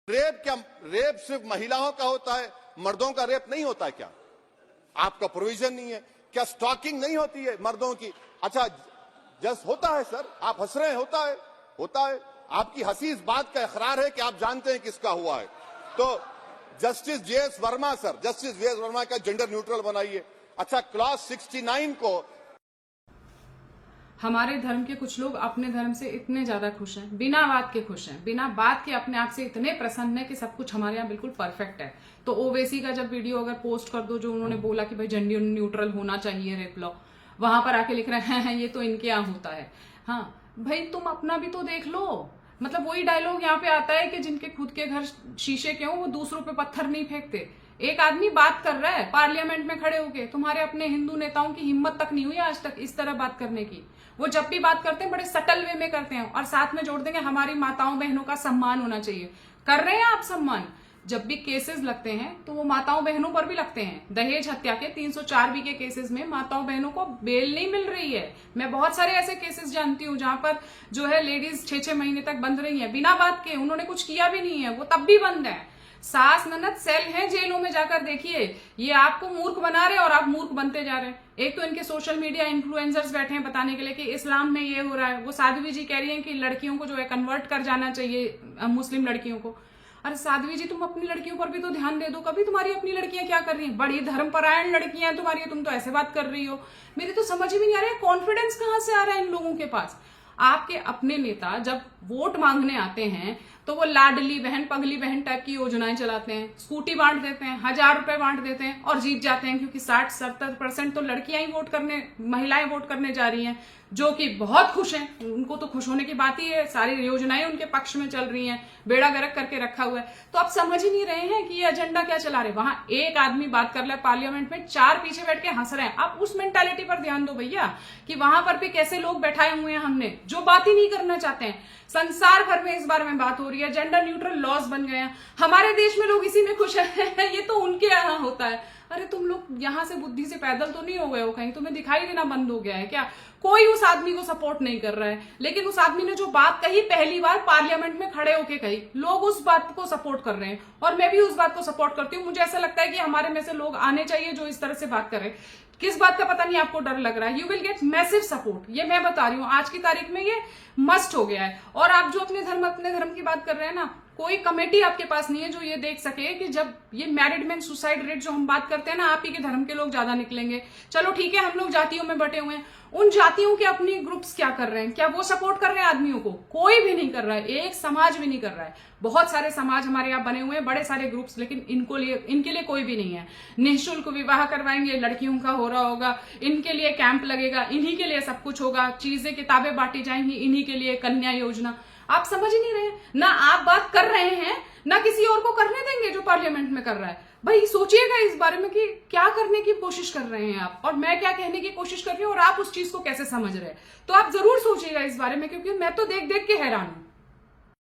Rape सिर्फ महिलाओं का होता है, मर्दों का रेप नहीं होता है क्या? आपका प्रोविजन नहीं है क्या? स्टॉकिंग नहीं होती है मर्दों की? अच्छा, जस्ट होता है सर, आप हंस रहे हैं, होता है। आपकी हंसी इस बात का इकरार है कि आप जानते हैं किसका हुआ है। तो justice JS Verma sir, justice JS Verma का जेंडर न्यूट्रल बनाइए। अच्छा, क्लॉज 69 को हमारे धर्म के कुछ लोग अपने धर्म से इतने ज्यादा खुश हैं, बिना बात के खुश हैं, बिना बात के अपने आप से इतने प्रसन्न है कि सब कुछ हमारे यहाँ बिल्कुल परफेक्ट है। तो ओवैसी का जब वीडियो अगर पोस्ट कर दो, जो उन्होंने बोला कि भाई जेंडर न्यूट्रल होना चाहिए रेप लॉ, वहां पर आके लिख रहे हैं ये तो इनके यहाँ होता है। हाँ भाई, तुम अपना भी तो देख लो। मतलब वही डायलॉग यहाँ पे आता है कि जिनके खुद के घर शीशे के हों वो दूसरों पे पत्थर नहीं फेंकते। एक आदमी बात कर रहा है पार्लियामेंट में खड़े होके, तुम्हारे अपने हिंदू नेताओं की हिम्मत तक नहीं हुई आज तक इस तरह बात करने की। वो जब भी बात करते हैं बड़े सटल वे में करते हैं और साथ में जोड़ देंगे हमारी माताओं बहनों का सम्मान होना चाहिए। कर रहे हैं आप सम्मान? जब भी केसेस लगते हैं तो वो माताओं बहनों पर भी लगते हैं। दहेज हत्या के 304B के केसेस में माताओं बहनों को बेल नहीं मिल रही है। मैं बहुत सारे ऐसे केसेस जानती हूँ जहां पर जो है लेडीज 6-6 महीने तक बंद रही है बिना बात के, उन्होंने कुछ किया भी नहीं है, वो तब भी बंद है। सास ननद सेल हैं जेलों में, जाकर देखिए। ये आपको मूर्ख बना रहे और आप मूर्ख बनते जा रहे हैं। एक तो इनके सोशल मीडिया इन्फ्लुएंसर्स बैठे हैं बताने के लिए कि इस्लाम में ये हो रहा है। वो साध्वी जी कह रही हैं कि लड़कियों को जो है कन्वर्ट कर जाना चाहिए, मुस्लिम लड़कियों को। अरे साध्वी जी, तुम अपनी लड़कियों पर भी तो ध्यान दे दो। कभी तुम्हारी अपनी लड़कियां क्या कर रही हैं? बड़ी धर्मपरायण लड़कियां हैं तुम्हारी, तुम तो ऐसे बात कर रही हो। मेरी तो समझ ही भी नहीं आ रही है कॉन्फिडेंस कहां से आ रहा है इन लोगों के पास। आपके अपने नेता जब वोट मांगने आते हैं तो वो लाडली बहन पगली बहन टाइप की योजनाएं चलाते हैं, स्कूटी बांट देते हैं, 1000 रुपए बांट देते हैं और जीत जाते हैं, क्योंकि 60-70% तो लड़कियां ही वोट करने, महिलाएं वोट करने जा रही हैं, जो कि बहुत खुश हैं। उनको तो खुश होने की बात ही है, सारी योजनाएं उनके पक्ष में चल रही हैं, बेड़ा गर्क करके रखा हुआ है। तो आप समझ ही नहीं रहे हैं कि ये एजेंडा क्या चला रहे। वहां एक आदमी बात कर रहा है पार्लियामेंट में, 4 पीछे बैठ के हंस रहे हैं। आप उस मेंटालिटी पर ध्यान दो भैया कि वहां पर भी कैसे लोग बैठाए हुए हैं हमने, जो बात ही नहीं करना चाहते हैं। संसार भर में इस बारे में बात हो रही है, जेंडर न्यूट्रल लॉज बन गए हैं। हमारे देश में लोग इसी में खुश हैं ये तो उनके यहाँ होता है। अरे तुम लोग यहाँ से बुद्धि से पैदल तो नहीं हो गए हो कहीं? तुम्हें दिखाई देना बंद हो गया है क्या? कोई उस आदमी को सपोर्ट नहीं कर रहा है, लेकिन उस आदमी ने जो बात कही पहली बार पार्लियामेंट में खड़े होके कही, लोग उस बात को सपोर्ट कर रहे हैं और मैं भी उस बात को सपोर्ट करती हूँ। मुझे ऐसा लगता है कि हमारे में से लोग आने चाहिए जो इस तरह से बात करें। किस बात का पता नहीं आपको डर लग रहा है। You will get massive support, ये मैं बता रही हूँ। आज की तारीख में ये मस्ट हो गया है। और आप जो अपने धर्म की बात कर रहे हैं ना, कोई कमेटी आपके पास नहीं है जो ये देख सके कि जब ये मैरिड मैन सुसाइड रेट जो हम बात करते हैं ना, आप ही के धर्म के लोग ज्यादा निकलेंगे। चलो ठीक है, हम लोग जातियों में बटे हुए हैं, उन जातियों के अपनी ग्रुप्स क्या कर रहे हैं? क्या वो सपोर्ट कर रहे हैं आदमियों को? कोई भी नहीं कर रहा है, एक समाज भी नहीं कर रहा है। बहुत सारे समाज हमारे यहाँ बने हुए हैं, बड़े सारे ग्रुप्स, लेकिन इनके लिए कोई भी नहीं है। निःशुल्क विवाह करवाएंगे, लड़कियों का हो रहा होगा, इनके लिए कैंप लगेगा, इन्हीं के लिए सब कुछ होगा, चीजें किताबें बांटी जाएंगी इन्हीं के लिए, कन्या योजना। आप समझ ही नहीं रहे, ना आप बात कर रहे हैं ना किसी और को करने देंगे जो पार्लियामेंट में कर रहा है। भाई सोचिएगा इस बारे में कि क्या करने की कोशिश कर रहे हैं आप और मैं क्या कहने की कोशिश कर रही हूँ और आप उस चीज को कैसे समझ रहे हैं। तो आप जरूर सोचिएगा इस बारे में, क्योंकि मैं तो देख देख के हैरान हूं।